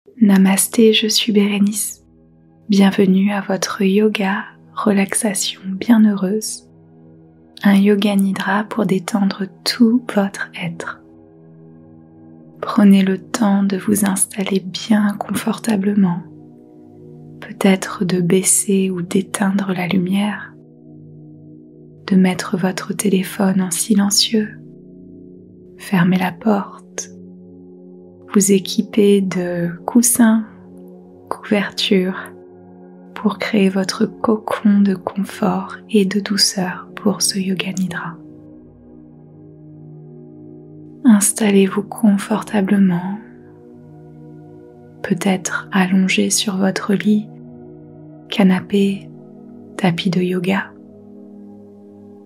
Namasté, je suis Bérénice. Bienvenue à votre yoga relaxation bienheureuse, un yoga nidra pour détendre tout votre être. Prenez le temps de vous installer bien confortablement, peut-être de baisser ou d'éteindre la lumière, de mettre votre téléphone en silencieux, fermez la porte, vous équiper de coussins, couvertures pour créer votre cocon de confort et de douceur pour ce yoga nidra. Installez-vous confortablement, peut-être allongé sur votre lit, canapé, tapis de yoga,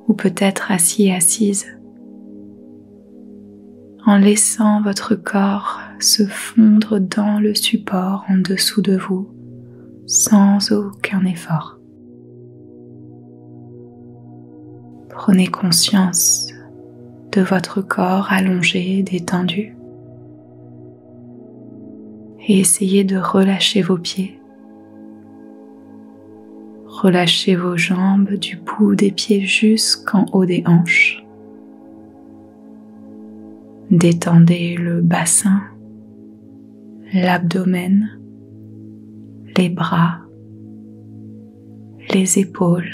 ou peut-être assis et assise, en laissant votre corps se fondre dans le support en dessous de vous, sans aucun effort. Prenez conscience de votre corps allongé, détendu, et essayez de relâcher vos pieds. Relâchez vos jambes du bout des pieds jusqu'en haut des hanches. Détendez le bassin, l'abdomen, les bras, les épaules.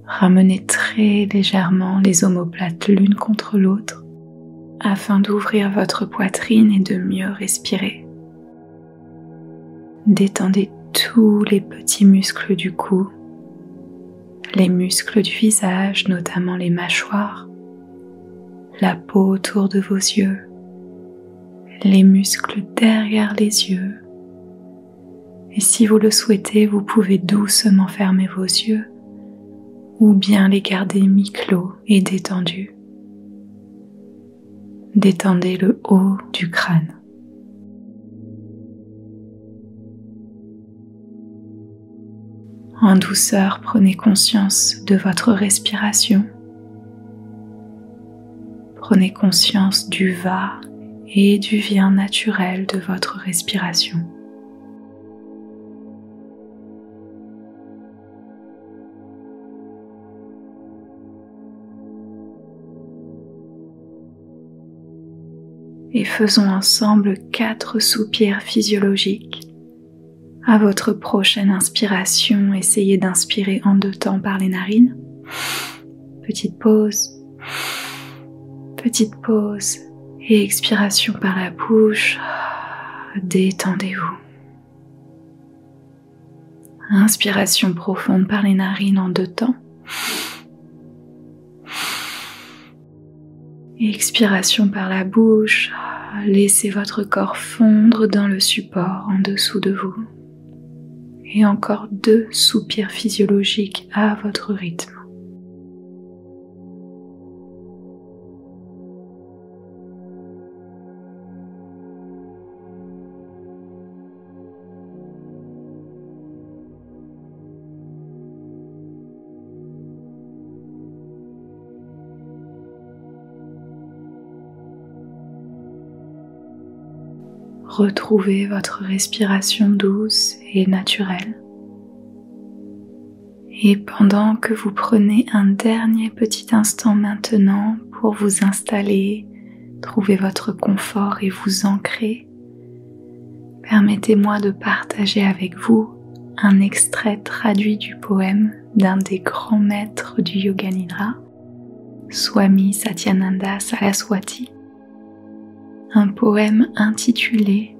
Ramenez très légèrement les omoplates l'une contre l'autre afin d'ouvrir votre poitrine et de mieux respirer. Détendez tous les petits muscles du cou, les muscles du visage, notamment les mâchoires, la peau autour de vos yeux, les muscles derrière les yeux. Et si vous le souhaitez, vous pouvez doucement fermer vos yeux ou bien les garder mi-clos et détendus. Détendez le haut du crâne. En douceur, prenez conscience de votre respiration. Prenez conscience du va et du vient naturel de votre respiration. Et faisons ensemble 4 soupirs physiologiques. À votre prochaine inspiration, essayez d'inspirer en 2 temps par les narines. Petite pause et expiration par la bouche. Détendez-vous. Inspiration profonde par les narines en 2 temps. Expiration par la bouche, laissez votre corps fondre dans le support en dessous de vous. Et encore 2 soupirs physiologiques à votre rythme. Retrouvez votre respiration douce et naturelle. Et pendant que vous prenez un dernier petit instant maintenant pour vous installer, trouver votre confort et vous ancrer, permettez-moi de partager avec vous un extrait traduit du poème d'un des grands maîtres du Yoga Nidra, Swami Satyananda Saraswati. Un poème intitulé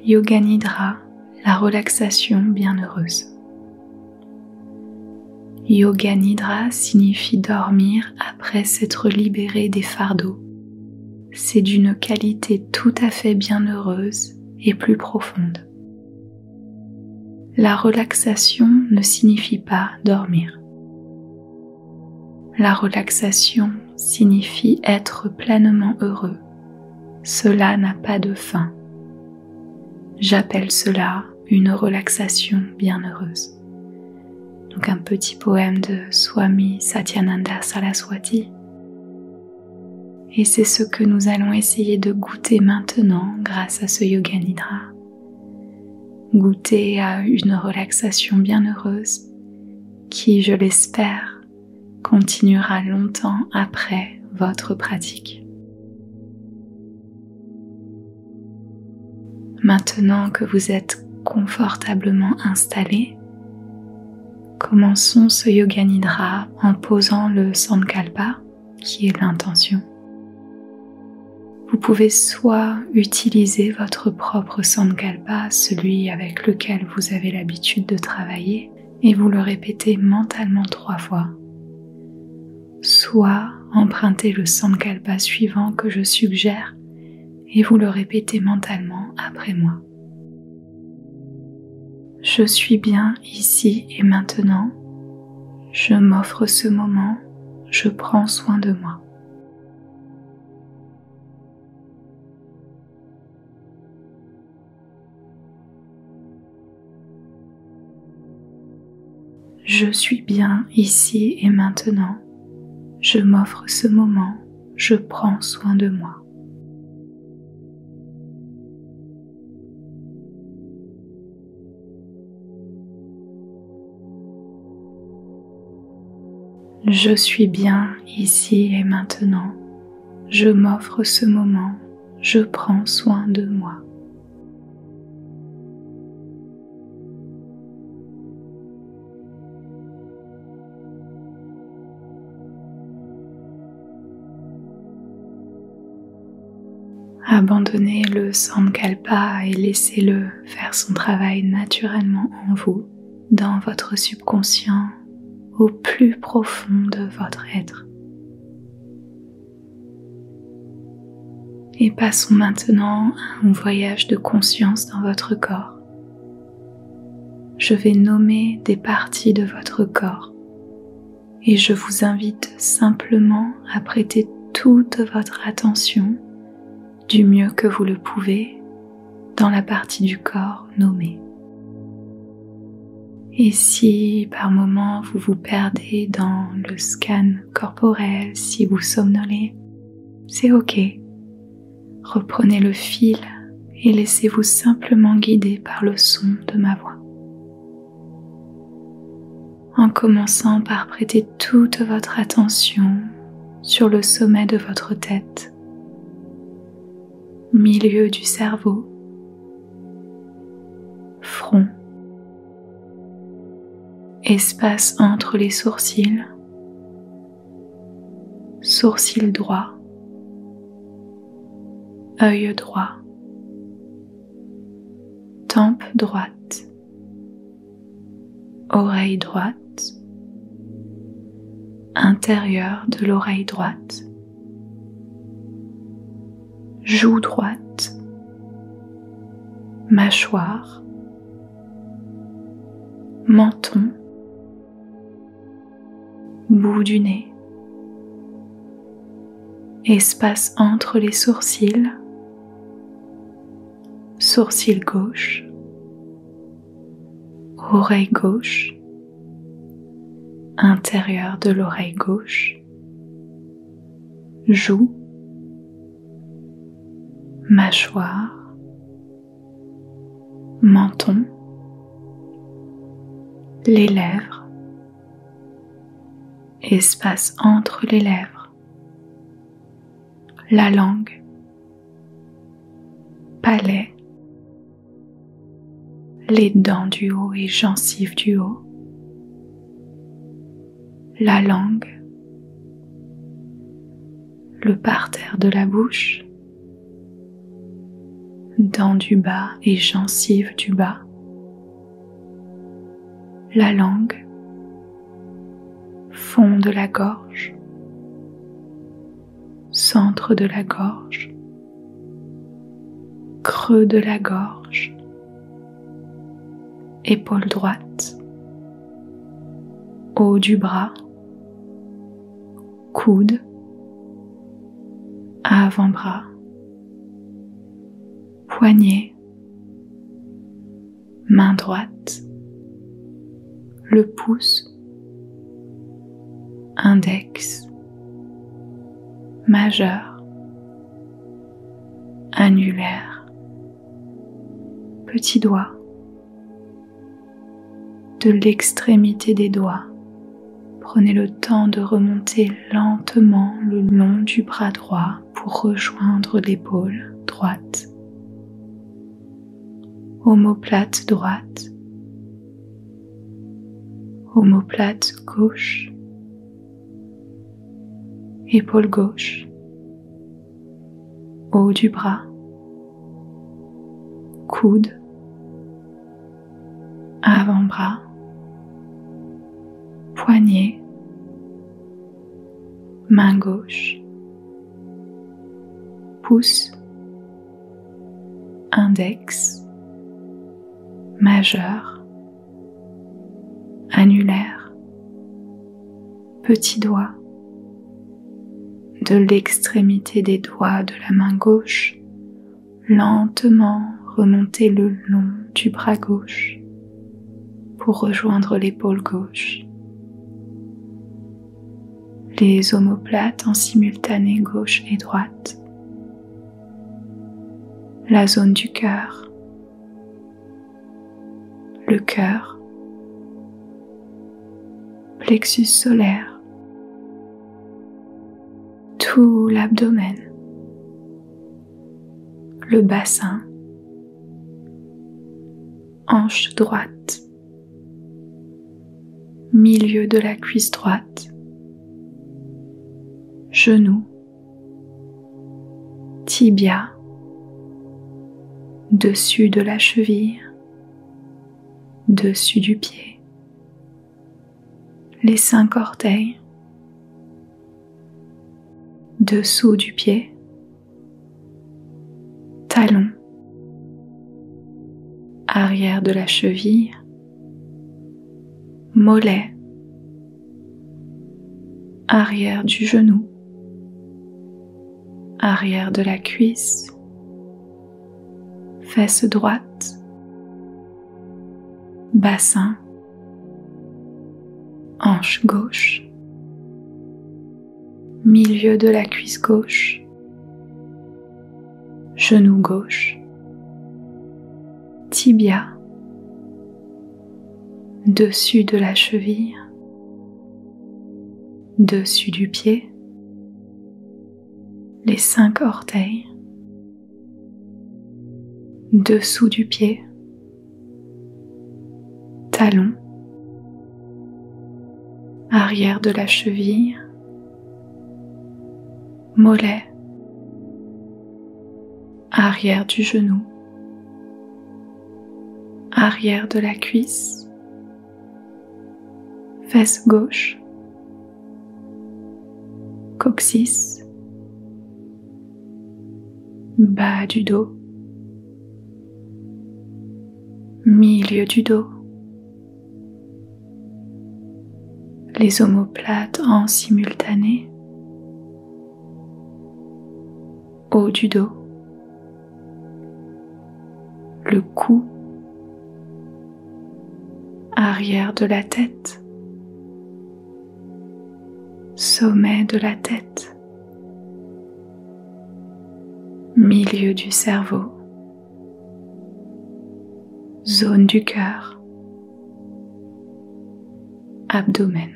Yoga Nidra, la relaxation bienheureuse. Yoga Nidra signifie dormir après s'être libéré des fardeaux. C'est d'une qualité tout à fait bienheureuse et plus profonde. La relaxation ne signifie pas dormir. La relaxation signifie être pleinement heureux. Cela n'a pas de fin. J'appelle cela une relaxation bienheureuse. Donc un petit poème de Swami Satyananda Saraswati. Et c'est ce que nous allons essayer de goûter maintenant grâce à ce Yoga Nidra. Goûter à une relaxation bienheureuse qui, je l'espère, continuera longtemps après votre pratique. Maintenant que vous êtes confortablement installé, commençons ce Yoga Nidra en posant le Sankalpa, qui est l'intention. Vous pouvez soit utiliser votre propre Sankalpa, celui avec lequel vous avez l'habitude de travailler, et vous le répétez mentalement 3 fois, soit emprunter le Sankalpa suivant que je suggère et vous le répétez mentalement après moi. Je suis bien ici et maintenant, je m'offre ce moment, je prends soin de moi. Je suis bien ici et maintenant, je m'offre ce moment, je prends soin de moi. Je suis bien ici et maintenant, je m'offre ce moment, je prends soin de moi. Abandonnez le Sankalpa et laissez-le faire son travail naturellement en vous, dans votre subconscient, au plus profond de votre être. Et passons maintenant à un voyage de conscience dans votre corps. Je vais nommer des parties de votre corps et je vous invite simplement à prêter toute votre attention du mieux que vous le pouvez dans la partie du corps nommée. Et si par moment vous vous perdez dans le scan corporel, si vous somnolez, c'est ok. Reprenez le fil et laissez-vous simplement guider par le son de ma voix. En commençant par prêter toute votre attention sur le sommet de votre tête, milieu du cerveau, front, espace entre les sourcils, sourcil droit, œil droit, tempe droite, oreille droite, intérieur de l'oreille droite, joue droite, mâchoire, menton, bout du nez, espace entre les sourcils, sourcil gauche, oreille gauche, intérieur de l'oreille gauche, joue, mâchoire, menton, les lèvres, espace entre les lèvres, la langue, palais, les dents du haut et gencives du haut, la langue, le parterre de la bouche, dents du bas et gencives du bas, la langue, fond de la gorge, centre de la gorge, creux de la gorge, épaule droite, haut du bras, coude, avant-bras, poignet, main droite, le pouce, index, majeur, annulaire, petit doigt, de l'extrémité des doigts. Prenez le temps de remonter lentement le long du bras droit pour rejoindre l'épaule droite. Omoplate droite, omoplate gauche, épaule gauche, haut du bras, coude, avant-bras, poignet, main gauche, pouce, index, majeur, annulaire, petit doigt, de l'extrémité des doigts de la main gauche, lentement remontez le long du bras gauche pour rejoindre l'épaule gauche. Les omoplates en simultané gauche et droite. La zone du cœur, le cœur, plexus solaire, tout l'abdomen, le bassin, hanche droite, milieu de la cuisse droite, genou, tibia, dessus de la cheville, dessus du pied, les 5 orteils, dessous du pied, talon, arrière de la cheville, mollet, arrière du genou, arrière de la cuisse, fesse droite, bassin, hanche gauche, milieu de la cuisse gauche, genou gauche, tibia, dessus de la cheville, dessus du pied, les 5 orteils, dessous du pied, talon, arrière de la cheville, mollet, arrière du genou, arrière de la cuisse, fesse gauche, coccyx, bas du dos, milieu du dos, les omoplates en simultané, haut du dos, le cou, arrière de la tête, sommet de la tête, milieu du cerveau, zone du cœur, abdomen.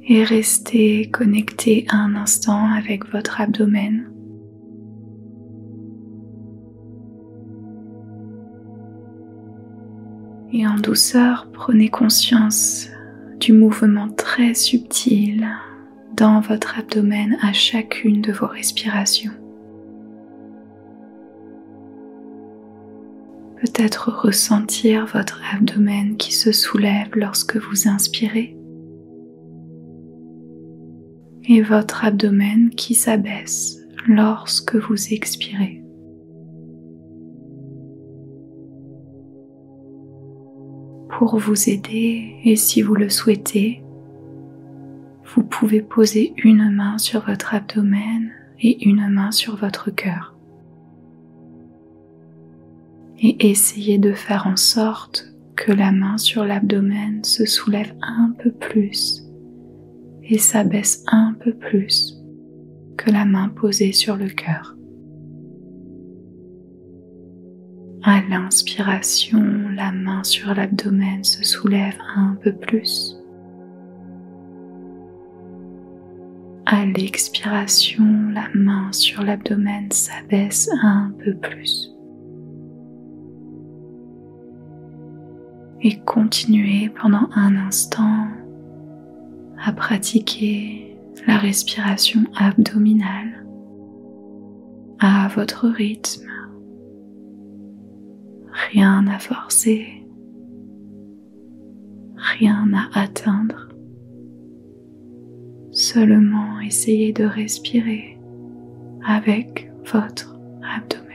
Et restez connecté un instant avec votre abdomen. Et en douceur, prenez conscience du mouvement très subtil dans votre abdomen à chacune de vos respirations. Peut-être ressentir votre abdomen qui se soulève lorsque vous inspirez et votre abdomen qui s'abaisse lorsque vous expirez. Pour vous aider, et si vous le souhaitez, vous pouvez poser une main sur votre abdomen et une main sur votre cœur. Et essayez de faire en sorte que la main sur l'abdomen se soulève un peu plus et s'abaisse un peu plus que la main posée sur le cœur. À l'inspiration, la main sur l'abdomen se soulève un peu plus. À l'expiration, la main sur l'abdomen s'abaisse un peu plus. Et continuez pendant un instant à pratiquer la respiration abdominale à votre rythme. Rien à forcer, rien à atteindre. Seulement essayez de respirer avec votre abdomen.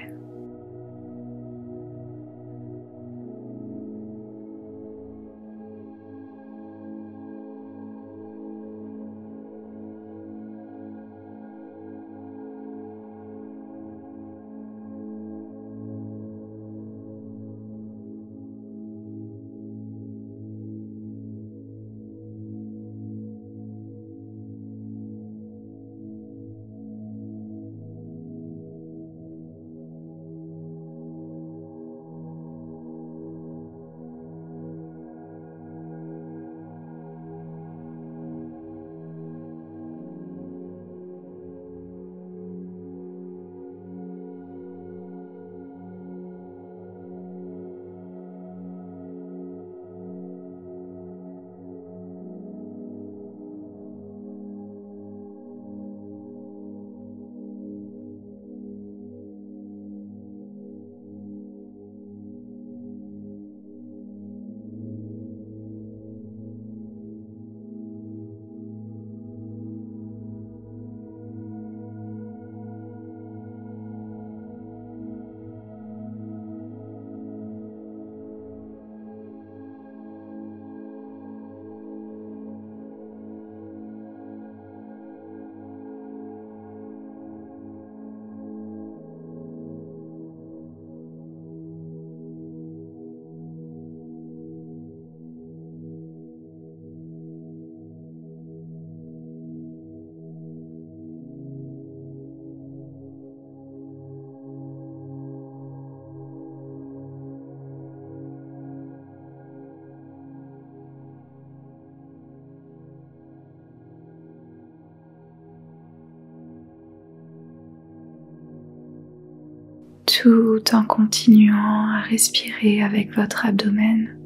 Tout en continuant à respirer avec votre abdomen,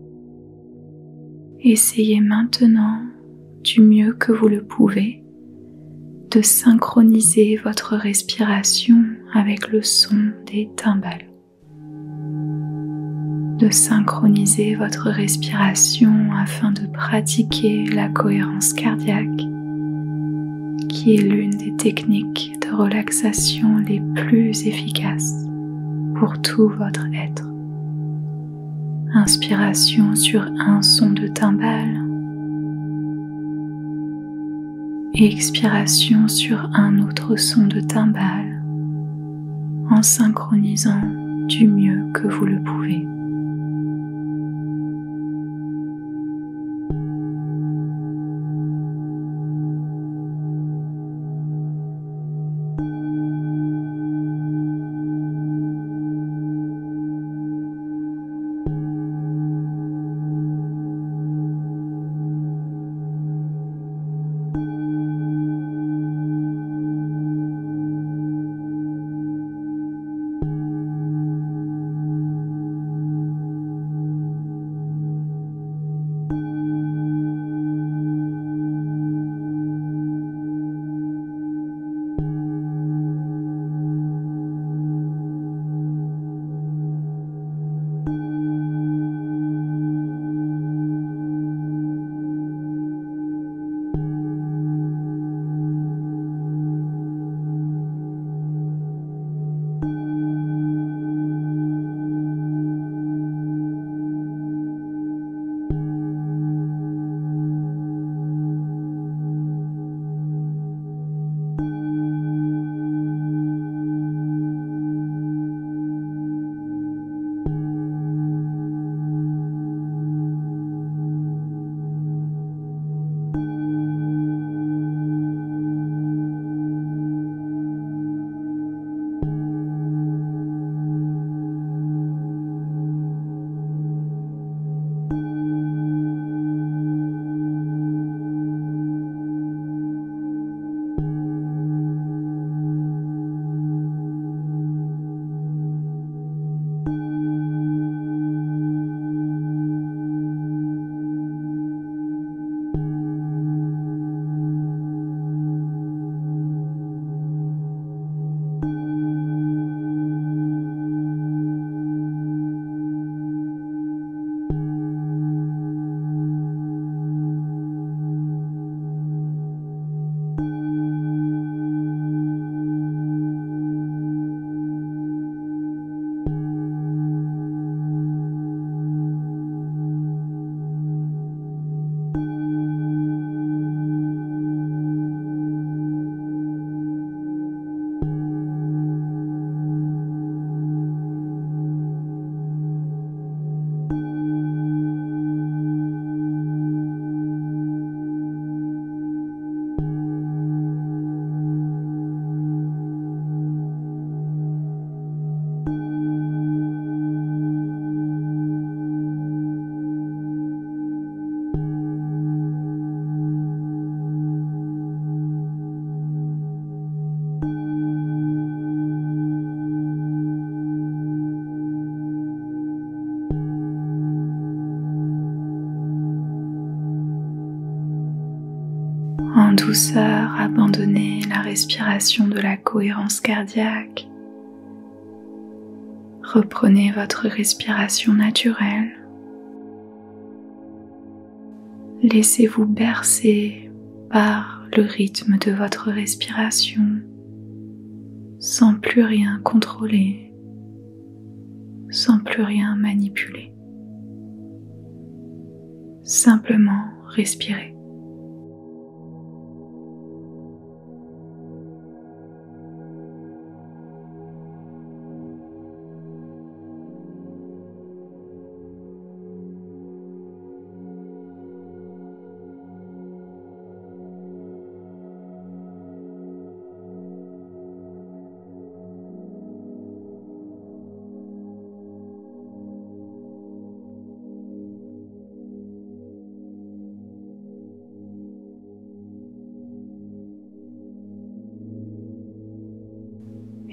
essayez maintenant, du mieux que vous le pouvez, de synchroniser votre respiration avec le son des timbales. De synchroniser votre respiration afin de pratiquer la cohérence cardiaque, qui est l'une des techniques de relaxation les plus efficaces pour tout votre être. Inspiration sur un son de timbale, expiration sur un autre son de timbale, en synchronisant du mieux que vous le pouvez. En douceur, abandonnez la respiration de la cohérence cardiaque. Reprenez votre respiration naturelle. Laissez-vous bercer par le rythme de votre respiration sans plus rien contrôler, sans plus rien manipuler. Simplement respirez.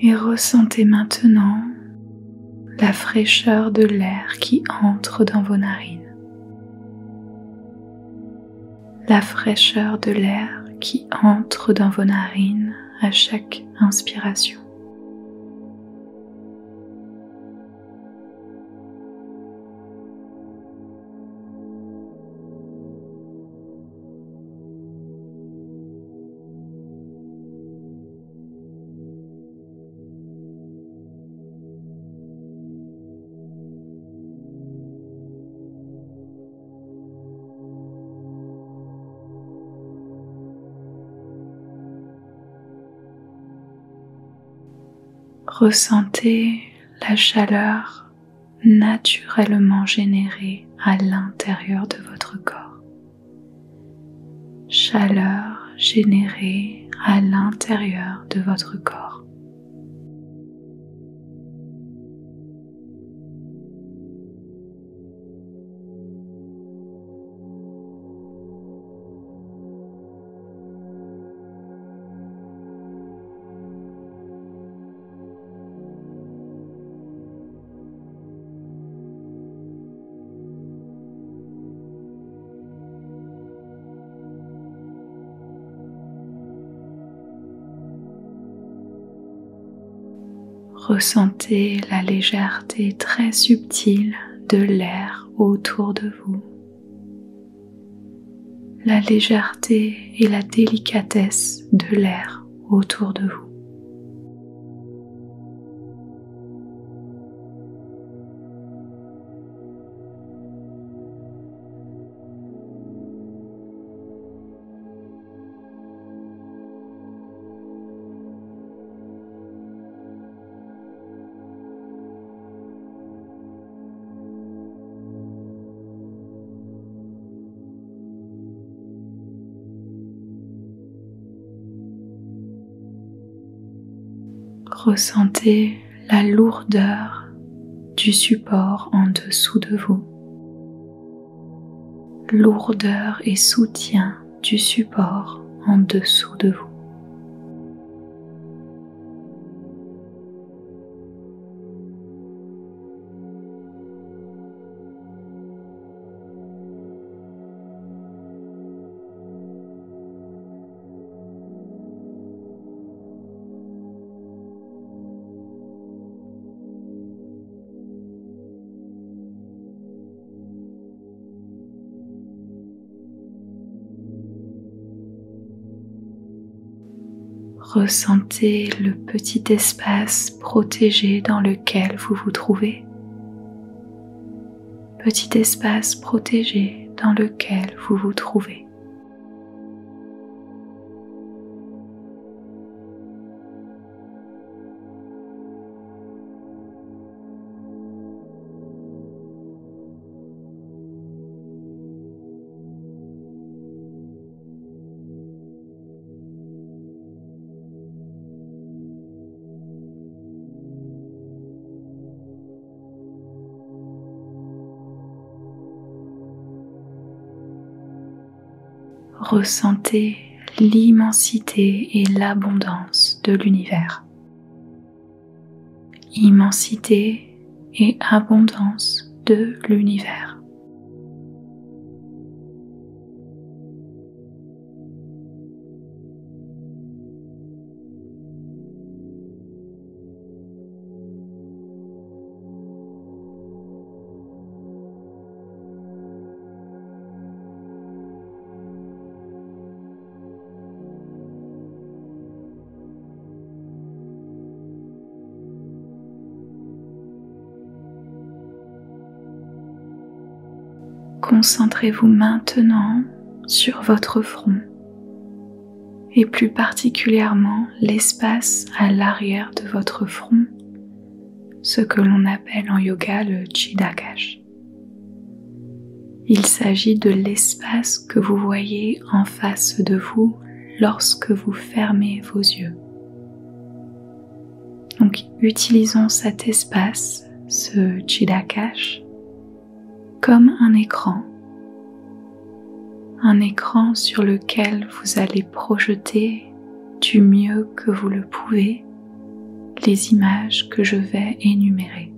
Et ressentez maintenant la fraîcheur de l'air qui entre dans vos narines. La fraîcheur de l'air qui entre dans vos narines à chaque inspiration. Ressentez la chaleur naturellement générée à l'intérieur de votre corps. Chaleur générée à l'intérieur de votre corps. Ressentez la légèreté très subtile de l'air autour de vous. La légèreté et la délicatesse de l'air autour de vous. Ressentez la lourdeur du support en dessous de vous. Lourdeur et soutien du support en dessous de vous. Ressentez le petit espace protégé dans lequel vous vous trouvez. Petit espace protégé dans lequel vous vous trouvez. Ressentez l'immensité et l'abondance de l'univers. Immensité et abondance de l'univers. Concentrez-vous maintenant sur votre front et plus particulièrement l'espace à l'arrière de votre front, ce que l'on appelle en yoga le Chidacash. Il s'agit de l'espace que vous voyez en face de vous lorsque vous fermez vos yeux. Donc utilisons cet espace, ce Chidacash, comme un écran sur lequel vous allez projeter du mieux que vous le pouvez les images que je vais énumérer.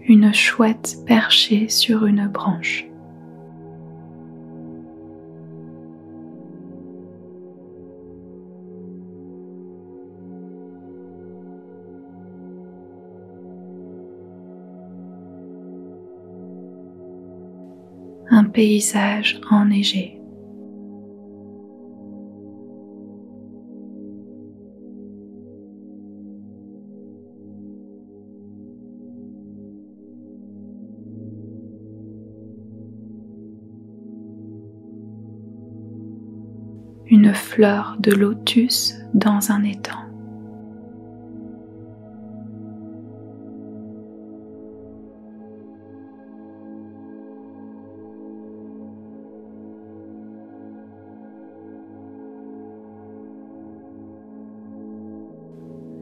Une chouette perchée sur une branche. Un paysage enneigé. Une fleur de lotus dans un étang.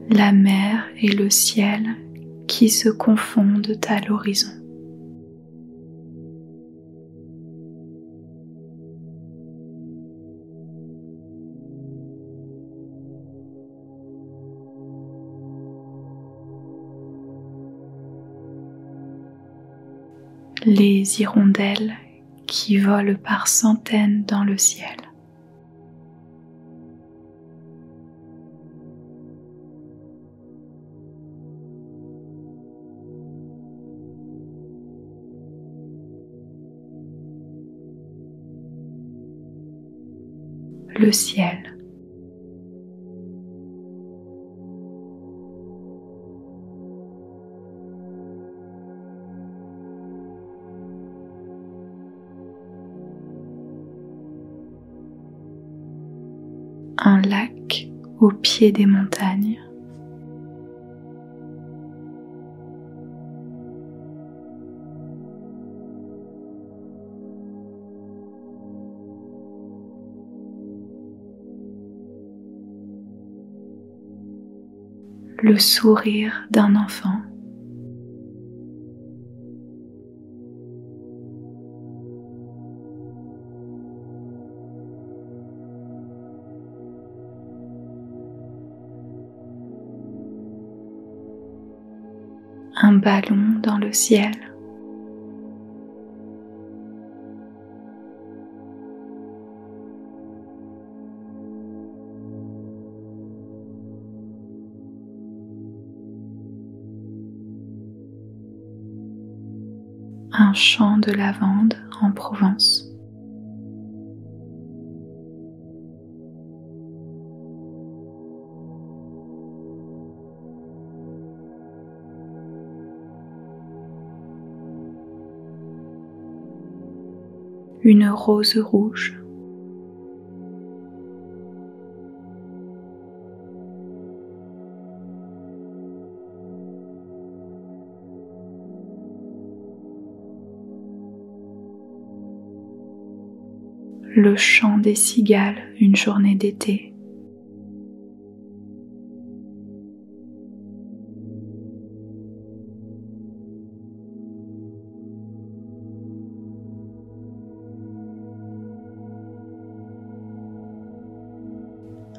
La mer et le ciel qui se confondent à l'horizon. Les hirondelles qui volent par centaines dans le ciel. Le ciel. Un lac au pied des montagnes. Le sourire d'un enfant. Un ballon dans le ciel. Un champ de lavande en Provence. Une rose rouge. Le chant des cigales une journée d'été.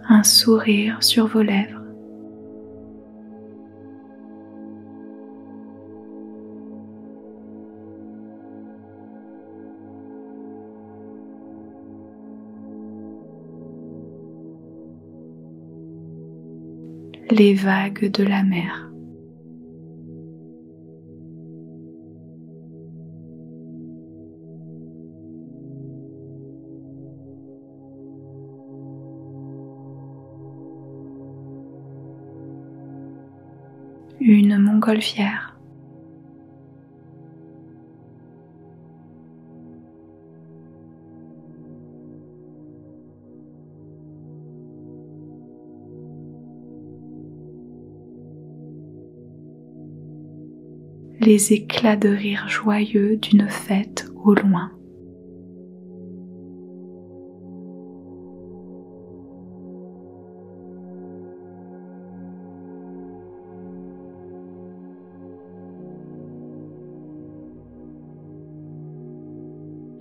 Un sourire sur vos lèvres. Les vagues de la mer. une montgolfière, les éclats de rire joyeux d'une fête au loin.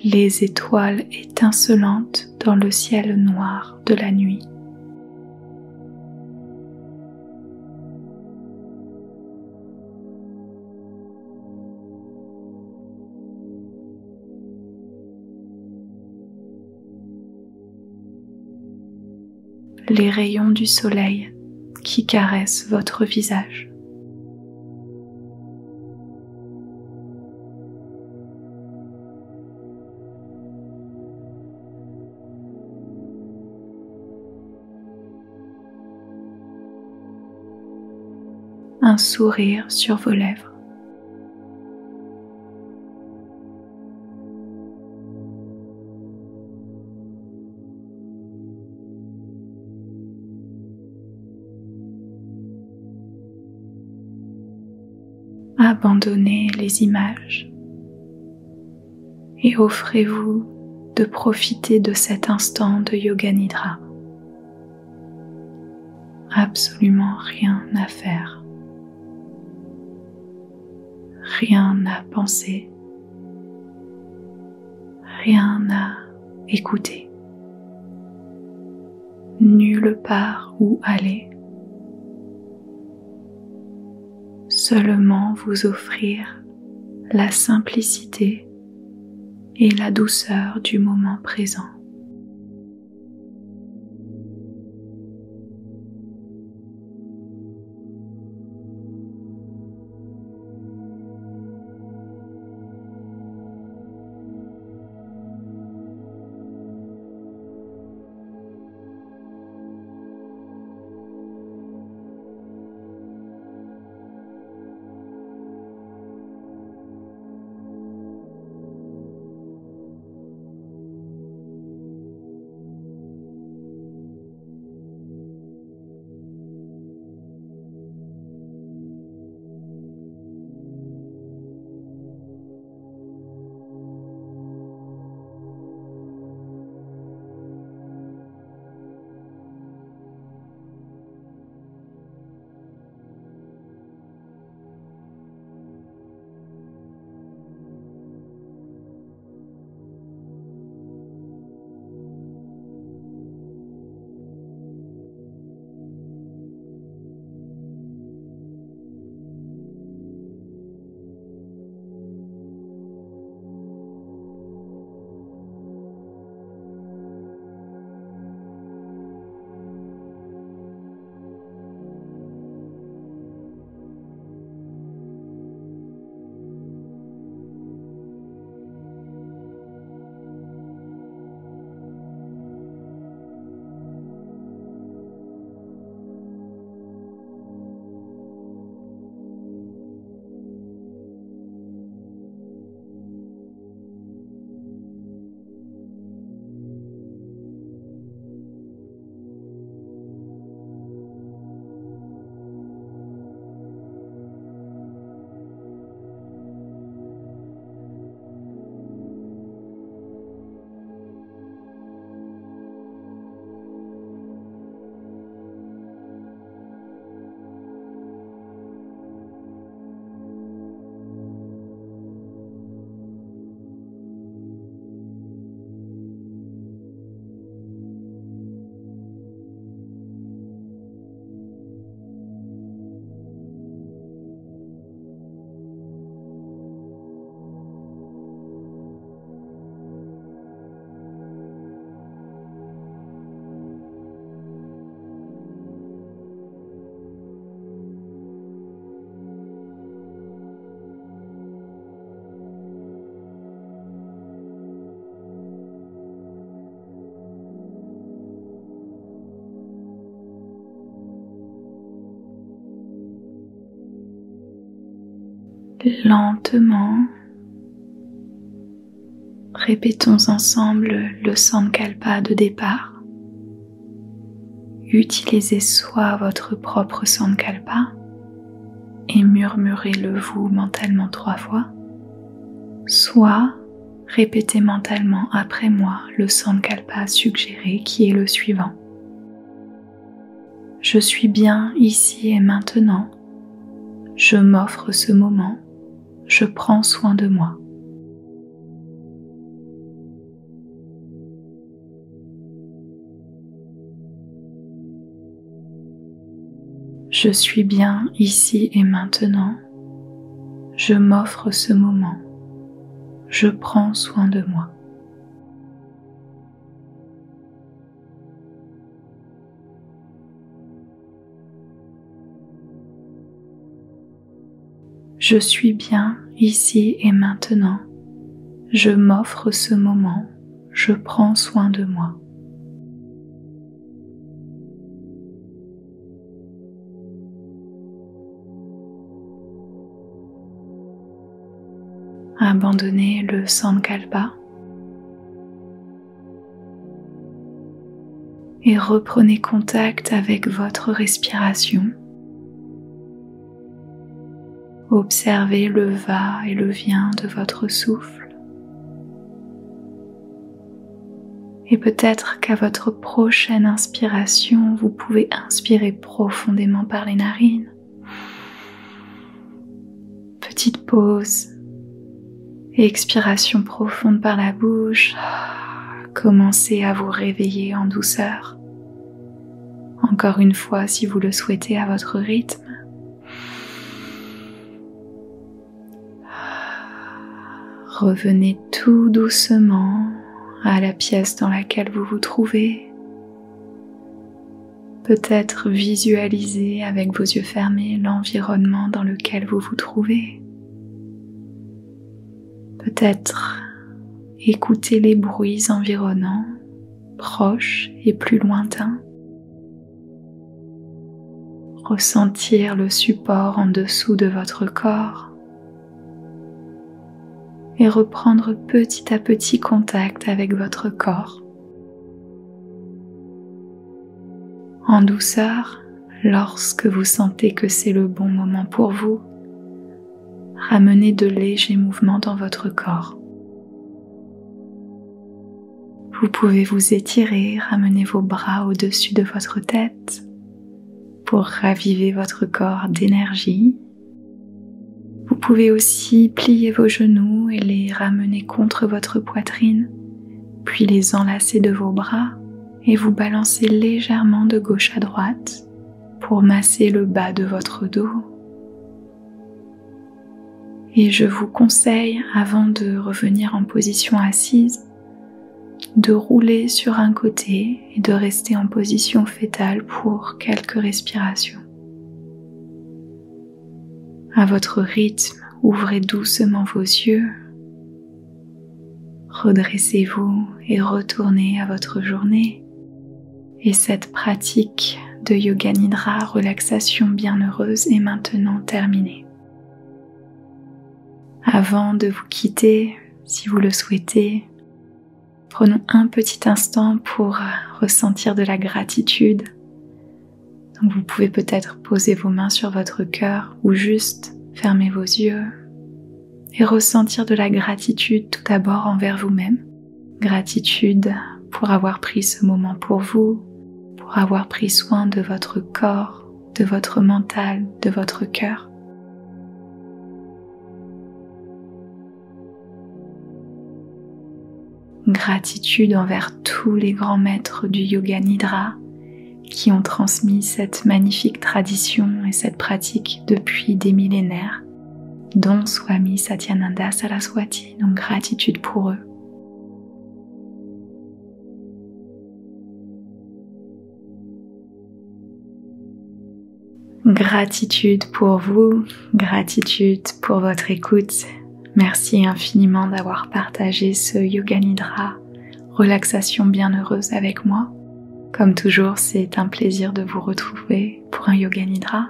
Les étoiles étincelantes dans le ciel noir de la nuit. Les rayons du soleil qui caressent votre visage. Un sourire sur vos lèvres. Abandonnez les images et offrez-vous de profiter de cet instant de Yoga Nidra. Absolument rien à faire, rien à penser, rien à écouter, nulle part où aller. Seulement vous offrir la simplicité et la douceur du moment présent. Lentement, répétons ensemble le Sankalpa de départ. Utilisez soit votre propre Sankalpa et murmurez-le vous mentalement 3 fois, soit répétez mentalement après moi le Sankalpa suggéré qui est le suivant. Je suis bien ici et maintenant, je m'offre ce moment, je prends soin de moi. Je suis bien ici et maintenant, je m'offre ce moment, je prends soin de moi. Je suis bien ici et maintenant, je m'offre ce moment, je prends soin de moi. Abandonnez le Sankalpa et reprenez contact avec votre respiration. Observez le va et le vient de votre souffle. Et peut-être qu'à votre prochaine inspiration, vous pouvez inspirer profondément par les narines. Petite pause. Et expiration profonde par la bouche. Commencez à vous réveiller en douceur. Encore une fois, si vous le souhaitez, à votre rythme. Revenez tout doucement à la pièce dans laquelle vous vous trouvez. Peut-être visualisez avec vos yeux fermés l'environnement dans lequel vous vous trouvez. Peut-être écoutez les bruits environnants, proches et plus lointains. Ressentir le support en dessous de votre corps. Et reprendre petit à petit contact avec votre corps. En douceur, lorsque vous sentez que c'est le bon moment pour vous, ramenez de légers mouvements dans votre corps. Vous pouvez vous étirer, ramener vos bras au-dessus de votre tête pour raviver votre corps d'énergie. Vous pouvez aussi plier vos genoux et les ramener contre votre poitrine, puis les enlacer de vos bras et vous balancer légèrement de gauche à droite pour masser le bas de votre dos. Et je vous conseille, avant de revenir en position assise, de rouler sur un côté et de rester en position fétale pour quelques respirations. À votre rythme, ouvrez doucement vos yeux, redressez-vous et retournez à votre journée. Et cette pratique de Yoga Nidra, relaxation bienheureuse, est maintenant terminée. Avant de vous quitter, si vous le souhaitez, prenons un petit instant pour ressentir de la gratitude. Donc vous pouvez peut-être poser vos mains sur votre cœur ou juste fermer vos yeux et ressentir de la gratitude tout d'abord envers vous-même. Gratitude pour avoir pris ce moment pour vous, pour avoir pris soin de votre corps, de votre mental, de votre cœur. Gratitude envers tous les grands maîtres du Yoga Nidra qui ont transmis cette magnifique tradition et cette pratique depuis des millénaires, dont Swami Satyananda Saraswati, donc gratitude pour eux. Gratitude pour vous, gratitude pour votre écoute. Merci infiniment d'avoir partagé ce Yoga Nidra, relaxation bienheureuse avec moi. Comme toujours, c'est un plaisir de vous retrouver pour un Yoga Nidra.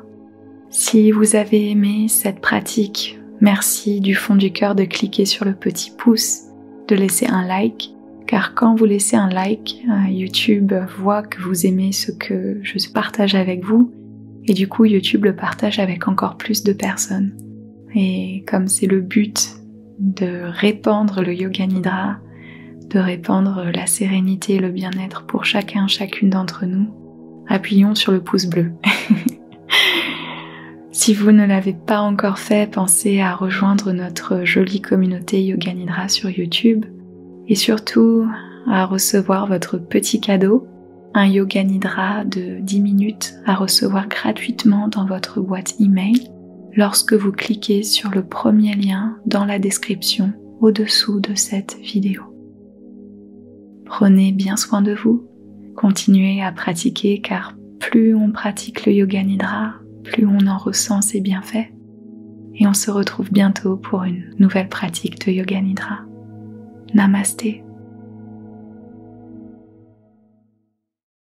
Si vous avez aimé cette pratique, Merci du fond du cœur de cliquer sur le petit pouce, de laisser un like, car quand vous laissez un like, YouTube voit que vous aimez ce que je partage avec vous, et du coup YouTube le partage avec encore plus de personnes. Et comme c'est le but de répandre le Yoga Nidra, de répandre la sérénité et le bien-être pour chacun, chacune d'entre nous, appuyons sur le pouce bleu. Si vous ne l'avez pas encore fait, pensez à rejoindre notre jolie communauté Yoga Nidra sur YouTube et surtout à recevoir votre petit cadeau, un Yoga Nidra de 10 minutes à recevoir gratuitement dans votre boîte email lorsque vous cliquez sur le premier lien dans la description au-dessous de cette vidéo. Prenez bien soin de vous, continuez à pratiquer car plus on pratique le Yoga Nidra, plus on en ressent ses bienfaits. Et on se retrouve bientôt pour une nouvelle pratique de Yoga Nidra. Namasté.